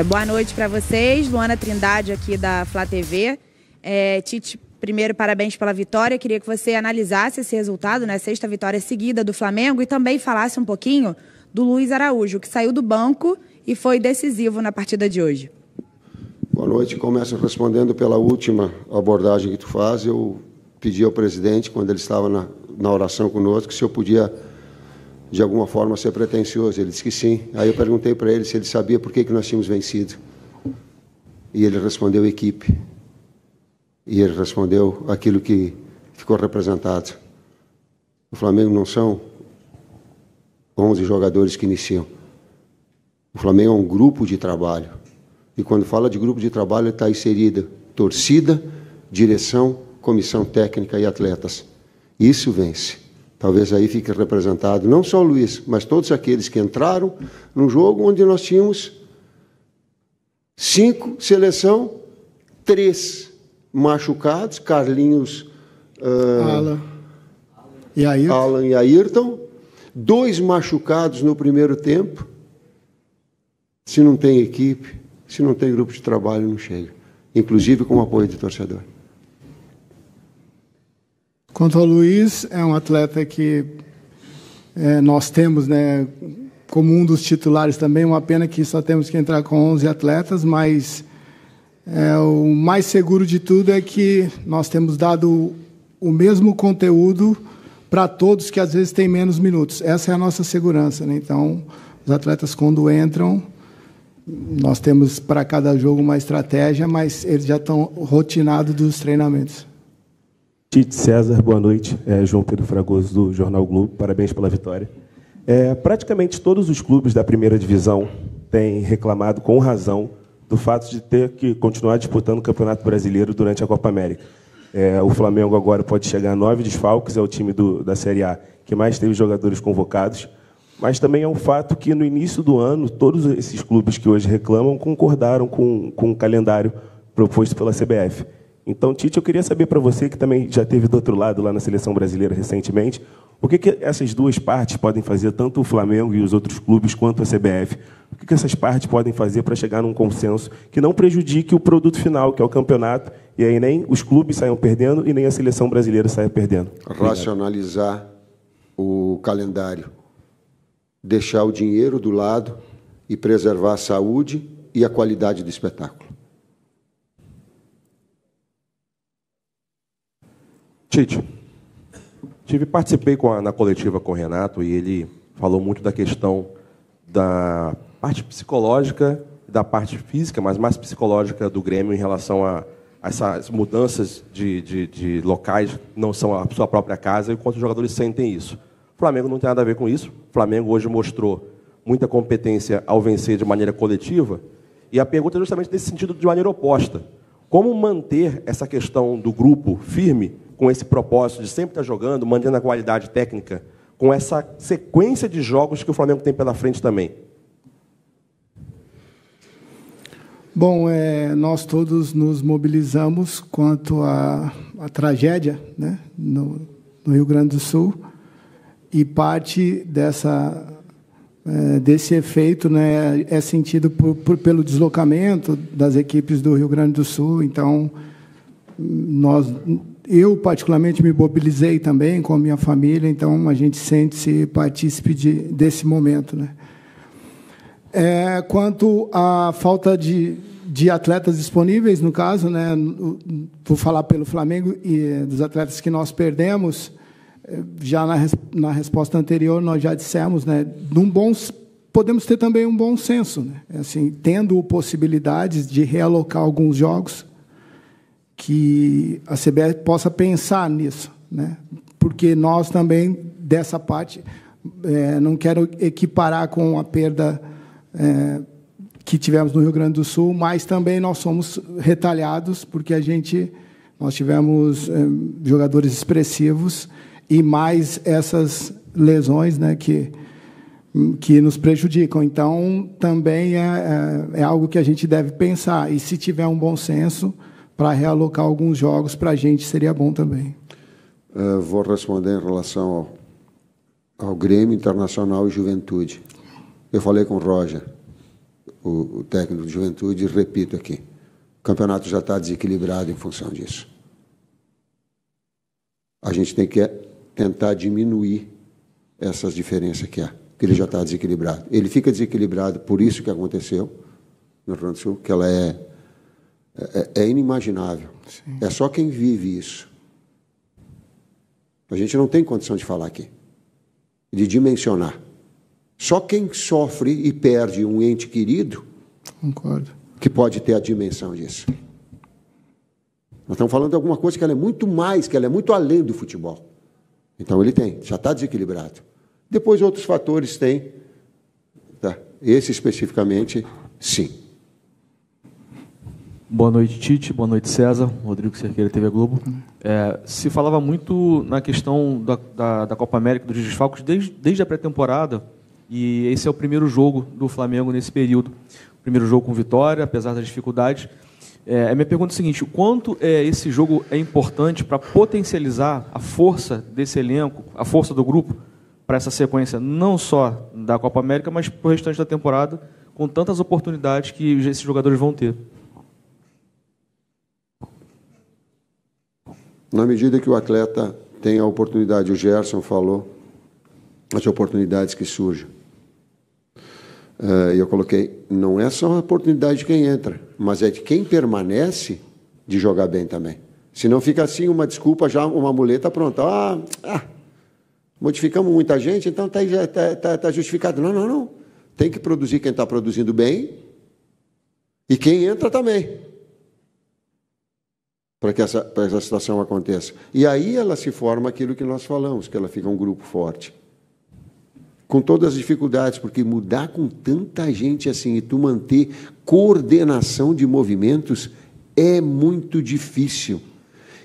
Boa noite para vocês. Luana Trindade aqui da Flá TV. Tite, primeiro, parabéns pela vitória. Queria que você analisasse esse resultado, né? Sexta vitória seguida do Flamengo, e também falasse um pouquinho do Luiz Araújo, que saiu do banco e foi decisivo na partida de hoje. Boa noite. Começo respondendo pela última abordagem que tu faz. Eu pedi ao presidente, quando ele estava na oração conosco, se eu podia, de alguma forma, ser pretensioso. Ele disse que sim. Aí eu perguntei para ele se ele sabia por que nós tínhamos vencido. E ele respondeu equipe. E ele respondeu aquilo que ficou representado. O Flamengo não são 11 jogadores que iniciam. O Flamengo é um grupo de trabalho. E quando fala de grupo de trabalho, está inserida torcida, direção, comissão técnica e atletas. Isso vence. Talvez aí fique representado não só o Luiz, mas todos aqueles que entraram num jogo onde nós tínhamos 5 seleção, 3 machucados, Carlinhos, Alan e Ayrton, 2 machucados no primeiro tempo. Se não tem equipe, se não tem grupo de trabalho, não chega. Inclusive com o apoio do torcedor. Quanto ao Luiz, é um atleta que nós temos, né, como um dos titulares também. Uma pena que só temos que entrar com 11 atletas, mas o mais seguro de tudo é que nós temos dado o mesmo conteúdo para todos que às vezes têm menos minutos. Essa é a nossa segurança, né? Então, os atletas, quando entram, nós temos para cada jogo uma estratégia, mas eles já estão rotinados dos treinamentos. Tite César, boa noite. João Pedro Fragoso, do Jornal Globo. Parabéns pela vitória. Praticamente todos os clubes da primeira divisão têm reclamado com razão do fato de ter que continuar disputando o Campeonato Brasileiro durante a Copa América. O Flamengo agora pode chegar a 9 desfalques, é o time da Série A que mais teve jogadores convocados. Mas também é um fato que, no início do ano, todos esses clubes que hoje reclamam concordaram com o calendário proposto pela CBF. Então, Tite, eu queria saber para você, que também já esteve do outro lado lá na Seleção Brasileira recentemente, o que essas duas partes podem fazer, tanto o Flamengo e os outros clubes, quanto a CBF? O que essas partes podem fazer para chegar num consenso que não prejudique o produto final, que é o campeonato, e aí nem os clubes saiam perdendo e nem a Seleção Brasileira saia perdendo? Racionalizar o calendário. Deixar o dinheiro do lado e preservar a saúde e a qualidade do espetáculo. Tite, participei na coletiva com o Renato e ele falou muito da questão da parte psicológica, da parte física, mas mais psicológica do Grêmio em relação a essas mudanças de locais que não são a sua própria casa e quanto os jogadores sentem isso. O Flamengo não tem nada a ver com isso. O Flamengo hoje mostrou muita competência ao vencer de maneira coletiva. E a pergunta é justamente nesse sentido, de maneira oposta. Como manter essa questão do grupo firme, com esse propósito de sempre estar jogando, mantendo a qualidade técnica, com essa sequência de jogos que o Flamengo tem pela frente também? Bom, nós todos nos mobilizamos quanto à tragédia, né, no Rio Grande do Sul. E parte desse efeito, né, é sentido pelo deslocamento das equipes do Rio Grande do Sul. Então, eu particularmente me mobilizei também com a minha família, então a gente sente-se partícipe desse momento, né? Quanto à falta de atletas disponíveis, no caso, né, vou falar pelo Flamengo e dos atletas que nós perdemos. Já na resposta anterior, nós já dissemos, né, podemos ter também um bom senso, né, assim, tendo possibilidades de realocar alguns jogos, que a CBF possa pensar nisso, né, porque nós também, dessa parte, não quero equiparar com a perda que tivemos no Rio Grande do Sul, mas também nós somos retalhados, porque nós tivemos jogadores expressivos e mais essas lesões, né, que nos prejudicam. Então, também é algo que a gente deve pensar. E, se tiver um bom senso, para realocar alguns jogos, para a gente seria bom também. Vou responder em relação ao Grêmio, Internacional e Juventude. Eu falei com o Roger. o técnico de Juventude, e repito aqui, o campeonato já está desequilibrado em função disso. A gente tem que tentar diminuir essas diferenças que há, porque ele já está desequilibrado. Ele fica desequilibrado por isso que aconteceu no Rio Grande do Sul, que ela é inimaginável. Sim. É só quem vive isso. A gente não tem condição de falar aqui, de dimensionar. Só quem sofre e perde um ente querido, concordo, que pode ter a dimensão disso. Nós estamos falando de alguma coisa que ela é muito mais, que ela é muito além do futebol. Então ele tem, já está desequilibrado. Depois outros fatores têm, tá? Esse especificamente, sim. Boa noite, Tite. Boa noite, César. Rodrigo Cerqueira, TV Globo. Se falava muito na questão da Copa América, dos desfalques, desde a pré-temporada, e esse é o primeiro jogo do Flamengo nesse período. Primeiro jogo com vitória, apesar das dificuldades. A minha pergunta é a seguinte: o quanto esse jogo é importante para potencializar a força desse elenco, a força do grupo, para essa sequência, não só da Copa América, mas para o restante da temporada, com tantas oportunidades que esses jogadores vão ter? Na medida que o atleta tem a oportunidade, o Gerson falou, as oportunidades que surgem. E eu coloquei, não é só a oportunidade de quem entra, mas é de quem permanece de jogar bem também. Senão fica assim uma desculpa, já uma muleta pronta. Modificamos muita gente, então tá justificado. Não. Tem que produzir quem está produzindo bem e quem entra também, para que essa situação aconteça. E aí ela se forma aquilo que nós falamos, que ela fica um grupo forte. Com todas as dificuldades, porque mudar com tanta gente assim e tu manter coordenação de movimentos é muito difícil.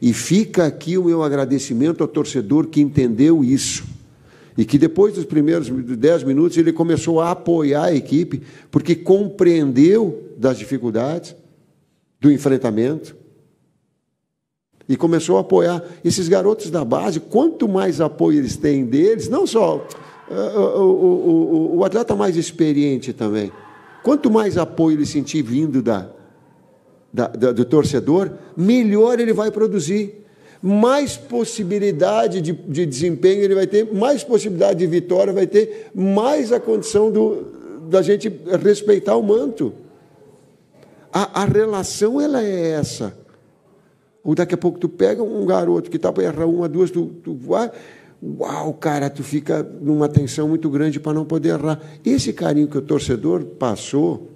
E fica aqui o meu agradecimento ao torcedor que entendeu isso. E que depois dos primeiros 10 minutos ele começou a apoiar a equipe, porque compreendeu das dificuldades, do enfrentamento, e começou a apoiar esses garotos da base. Quanto mais apoio eles têm deles, não só o atleta mais experiente também, quanto mais apoio ele sentir vindo do torcedor, melhor ele vai produzir, mais possibilidade de desempenho ele vai ter, mais possibilidade de vitória vai ter, mais a condição da gente respeitar o manto. A relação ela é essa. Ou daqui a pouco tu pega um garoto que está para errar uma, duas, tu vai, uau, cara, tu fica numa tensão muito grande para não poder errar. Esse carinho que o torcedor passou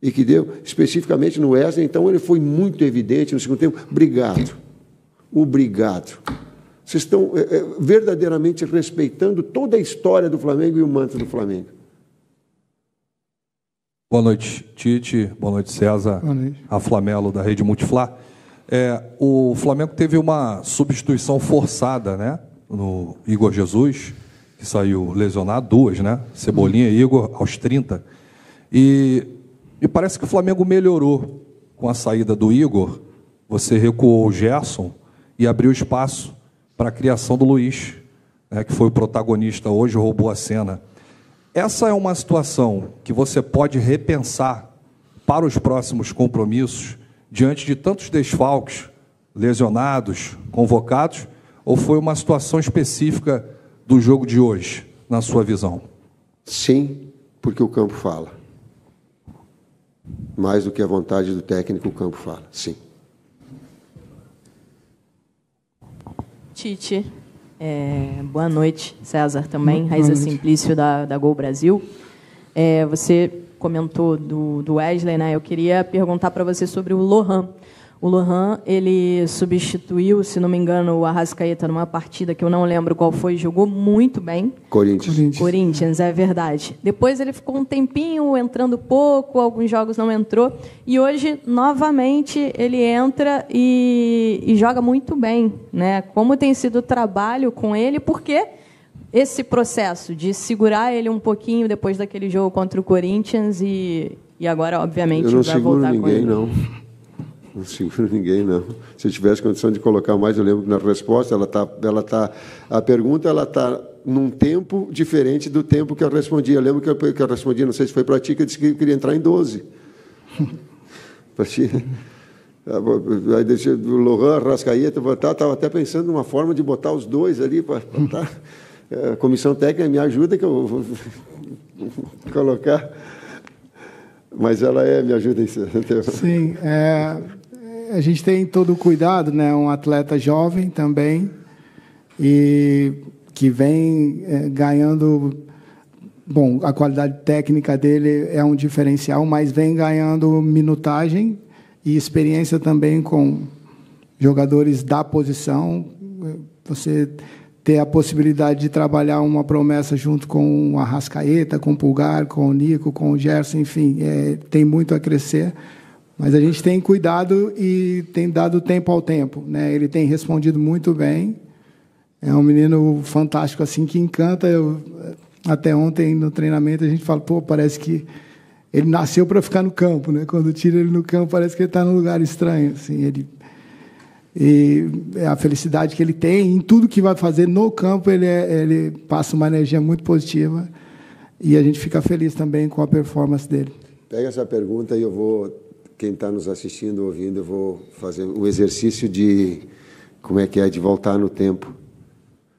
e que deu, especificamente no Wesley, então ele foi muito evidente no segundo tempo. Obrigado. Vocês estão verdadeiramente respeitando toda a história do Flamengo e o manto do Flamengo. Boa noite, Tite. Boa noite, César. Boa noite. A Flamelo, da Rede Multiflá. O Flamengo teve uma substituição forçada, né? No Igor Jesus, que saiu lesionado, 2, né? Cebolinha e Igor, aos 30. E parece que o Flamengo melhorou com a saída do Igor. Você recuou o Gerson e abriu espaço para a criação do Luiz, né? Que foi o protagonista hoje, roubou a cena. Essa é uma situação que você pode repensar para os próximos compromissos, diante de tantos desfalques, lesionados, convocados, ou foi uma situação específica do jogo de hoje, na sua visão? Sim, porque o campo fala. Mais do que a vontade do técnico, o campo fala, sim. Tite, boa noite, César também, Raíssa Simplício da Gol Brasil. Você comentou do Wesley, né? Eu queria perguntar para você sobre o Lohan. O Lohan, ele substituiu, se não me engano, o Arrascaeta numa partida que eu não lembro qual foi, jogou muito bem. Corinthians, é verdade. Depois ele ficou um tempinho entrando pouco, alguns jogos não entrou, e hoje, novamente, ele entra e joga muito bem, né? Como tem sido o trabalho com ele, porque esse processo de segurar ele um pouquinho depois daquele jogo contra o Corinthians e agora, obviamente, vai voltar com ele. Não seguro ninguém, não. Se eu tivesse condição de colocar mais, eu lembro que na resposta, a pergunta ela está num tempo diferente do tempo que eu respondi. Eu lembro que eu respondi, não sei se foi para ti, que eu disse que eu queria entrar em 12. Para ti. Aí deixei o Lohan, Arrascaeta, estava até pensando numa forma de botar os dois ali para botar. A comissão técnica me ajuda que eu vou colocar. Mas ela me ajuda em isso. Sim, a gente tem todo o cuidado, né? Um atleta jovem também, e que vem ganhando... Bom, a qualidade técnica dele é um diferencial, mas vem ganhando minutagem e experiência também com jogadores da posição. Você ter a possibilidade de trabalhar uma promessa junto com o Arrascaeta, com o Pulgar, com o Nico, com o Gerson, enfim, tem muito a crescer. Mas a gente tem cuidado e tem dado tempo ao tempo, né? Ele tem respondido muito bem. É um menino fantástico, assim, que encanta. Até ontem, no treinamento, a gente fala, pô, parece que ele nasceu para ficar no campo, né? Quando tira ele no campo, parece que ele está num lugar estranho, assim. E a felicidade que ele tem em tudo que vai fazer no campo, ele passa uma energia muito positiva, e a gente fica feliz também com a performance dele. Pega essa pergunta e eu vou, quem está nos assistindo, ouvindo, eu vou fazer o exercício de, como é que é, de voltar no tempo.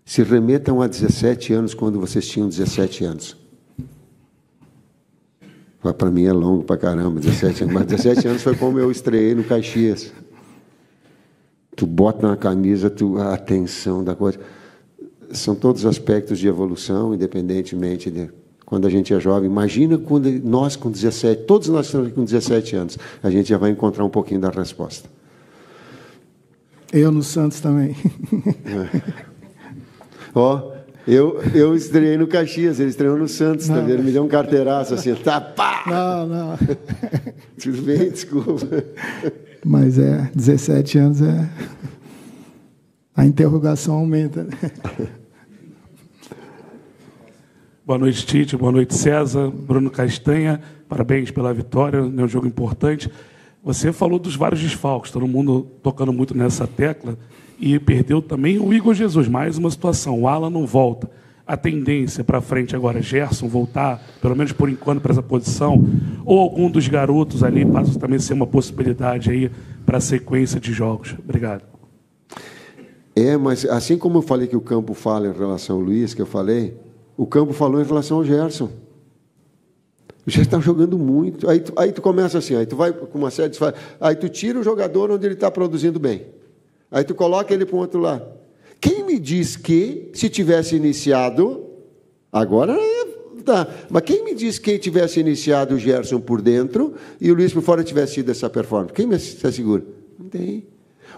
Se remetam a 17 anos, quando vocês tinham 17 anos. Para mim é longo para caramba, 17 anos. Mas 17 anos foi como eu estreiei no Caxias. Tu bota na camisa, a atenção da coisa. São todos aspectos de evolução, independentemente de quando a gente é jovem. Imagina quando nós com 17, todos nós estamos com 17 anos, a gente já vai encontrar um pouquinho da resposta. Eu no Santos também. Eu estreiei no Caxias, ele estreou no Santos também. Ele me deu um carteiraço assim, tá, pá! Não. Tudo bem, desculpa. Mas 17 anos a interrogação aumenta. Boa noite, Tite. Boa noite, César. Bruno Castanha, parabéns pela vitória, é um jogo importante. Você falou dos vários desfalques, todo mundo tocando muito nessa tecla, e perdeu também o Igor Jesus, mais uma situação, o Alan não volta. A tendência para frente agora, Gerson voltar, pelo menos por enquanto, para essa posição, ou algum dos garotos ali passa também a ser uma possibilidade aí para a sequência de jogos. Obrigado. Mas assim como eu falei que o campo fala em relação ao Luiz, que eu falei, o campo falou em relação ao Gerson. O Gerson está jogando muito. Aí tu começa assim, aí tu vai com uma série de... Aí tu tira o jogador onde ele está produzindo bem. Aí tu coloca ele para o outro lado. Quem me diz que, se tivesse iniciado, agora tá, mas quem me diz que tivesse iniciado o Gerson por dentro e o Luiz por fora tivesse tido essa performance? Quem me assegura? Não tem.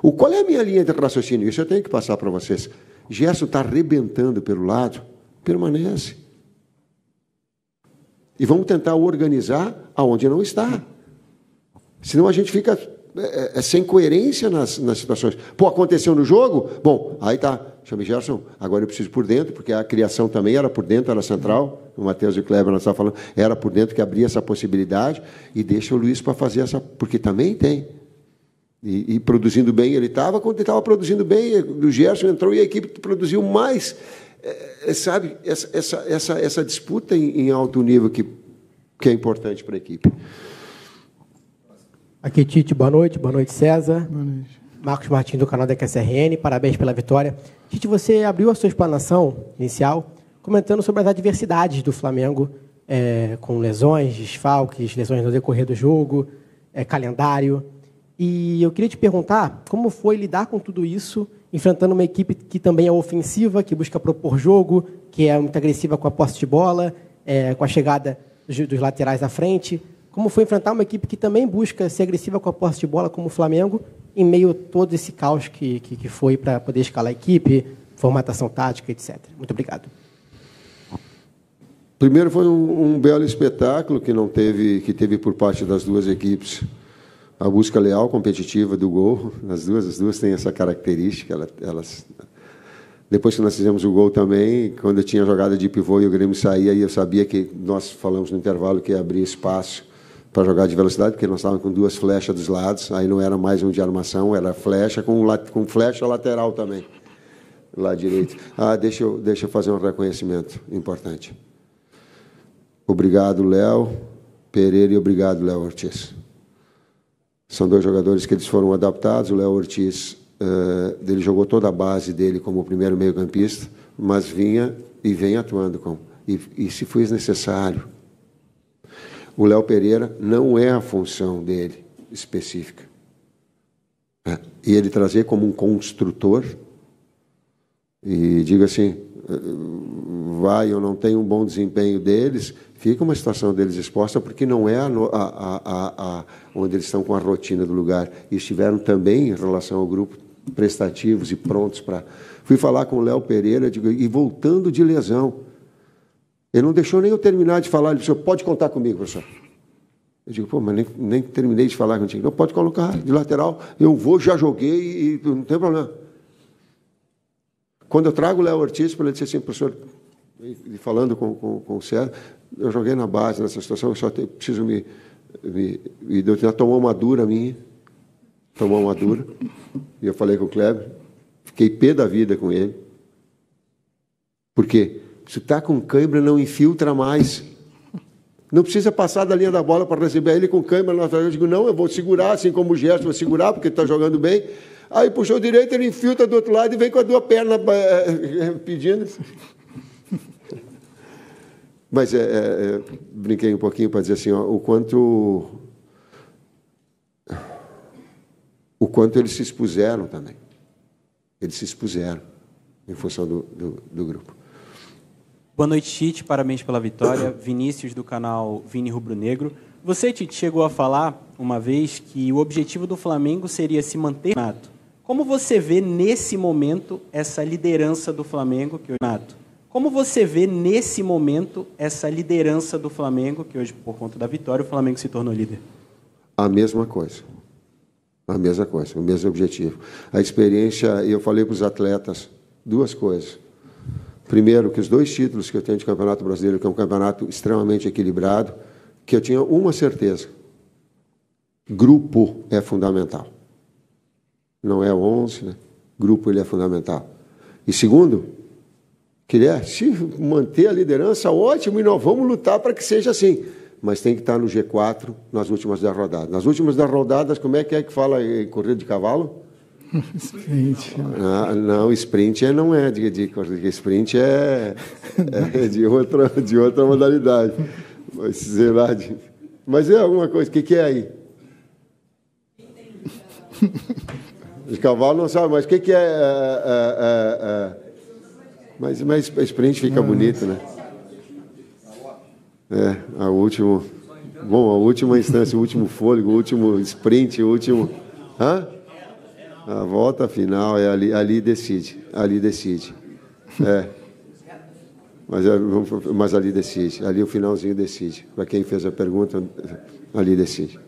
Qual é a minha linha de raciocínio? Isso eu tenho que passar para vocês. Gerson está arrebentando pelo lado, permanece. E vamos tentar organizar aonde não está. Senão a gente fica... sem coerência nas situações. Pô, aconteceu no jogo? Bom, aí tá. Chame Gerson, agora eu preciso por dentro, porque a criação também era por dentro, era central. O Matheus e o Kleber nós estávamos falando, era por dentro que abria essa possibilidade, e deixa o Luiz para fazer essa, porque também tem. E produzindo bem ele estava, quando ele estava produzindo bem, o Gerson entrou e a equipe produziu mais. Sabe, essa disputa em alto nível que é importante para a equipe. Aqui, Tite, boa noite, César. Boa noite. Marcos Martins, do canal da QSRN, parabéns pela vitória. Tite, você abriu a sua explanação inicial comentando sobre as adversidades do Flamengo, com lesões, desfalques, lesões no decorrer do jogo, calendário. E eu queria te perguntar como foi lidar com tudo isso, enfrentando uma equipe que também é ofensiva, que busca propor jogo, que é muito agressiva com a posse de bola, com a chegada dos laterais à frente. Como foi enfrentar uma equipe que também busca ser agressiva com a posse de bola, como o Flamengo, em meio a todo esse caos que foi para poder escalar a equipe, formatação tática, etc. Muito obrigado. Primeiro, foi um belo espetáculo que teve por parte das duas equipes a busca leal, competitiva do gol. As duas têm essa característica. Depois que nós fizemos o gol também, quando eu tinha jogada de pivô e o Grêmio saía, e eu sabia que nós falamos no intervalo que ia abrir espaço para jogar de velocidade, porque nós estávamos com duas flechas dos lados, aí não era mais um de armação, era flecha com flecha lateral também. lá direito. Deixa eu fazer um reconhecimento importante. Obrigado, Léo Pereira, e obrigado, Léo Ortiz. São dois jogadores que eles foram adaptados. O Léo Ortiz, ele jogou toda a base dele como primeiro meio-campista, mas vinha e vem atuando e se for necessário. O Léo Pereira não é a função dele específica. E ele trazer como um construtor e diga assim, vai ou não tem um bom desempenho deles, fica uma situação deles exposta, porque não é onde eles estão com a rotina do lugar. E estiveram também, em relação ao grupo, prestativos e prontos para... Fui falar com o Léo Pereira, digo, e voltando de lesão. Ele não deixou nem eu terminar de falar. Ele disse, pode contar comigo, professor. Eu digo, pô, mas nem terminei de falar contigo. Não, pode colocar de lateral. Eu vou, já joguei e não tem problema. Quando eu trago o Léo Ortiz, ele disse assim, professor, falando com o César, eu joguei na base nessa situação, eu só preciso me doutrinar. Tomou uma dura minha. Tomou uma dura. E eu falei com o Kleber. Fiquei pé da vida com ele. Por quê? Se está com cãibra, não infiltra mais. Não precisa passar da linha da bola para receber ele com cãibra. Eu digo, não, eu vou segurar, assim como o Gerson, vou segurar, porque está jogando bem. Aí puxou direito, ele infiltra do outro lado e vem com as duas pernas pedindo. Mas brinquei um pouquinho para dizer assim, ó, o quanto eles se expuseram também. Eles se expuseram em função do grupo. Boa noite, Tite. Parabéns pela vitória. Vinícius, do canal Vini Rubro Negro. Você, Tite, chegou a falar uma vez que o objetivo do Flamengo seria se manter no campeonato. Como você vê nesse momento essa liderança do Flamengo que hoje... Como você vê nesse momento essa liderança do Flamengo que hoje, por conta da vitória, o Flamengo se tornou líder? A mesma coisa. A mesma coisa, o mesmo objetivo. A experiência, eu falei para os atletas duas coisas. Primeiro, que os dois títulos que eu tenho de Campeonato Brasileiro, que é um campeonato extremamente equilibrado, que eu tinha uma certeza. Grupo é fundamental. Não é 11, né? Grupo ele é fundamental. E segundo, que se manter a liderança, ótimo, e nós vamos lutar para que seja assim. Mas tem que estar no G4 nas últimas 10 rodadas. Nas últimas 10 rodadas, como é que fala em corrida de cavalo? Sprint. Não, sprint não é de corrida. Sprint é de outra modalidade. Mas, sei lá, mas é alguma coisa. O que é aí? De cavalo não sabe, mas o que é... Mas sprint fica bonito, né? A última instância, o último fôlego, o último sprint, o último... A volta final é ali decide. Ali decide. Mas ali decide. Ali o finalzinho decide. Para quem fez a pergunta, ali decide.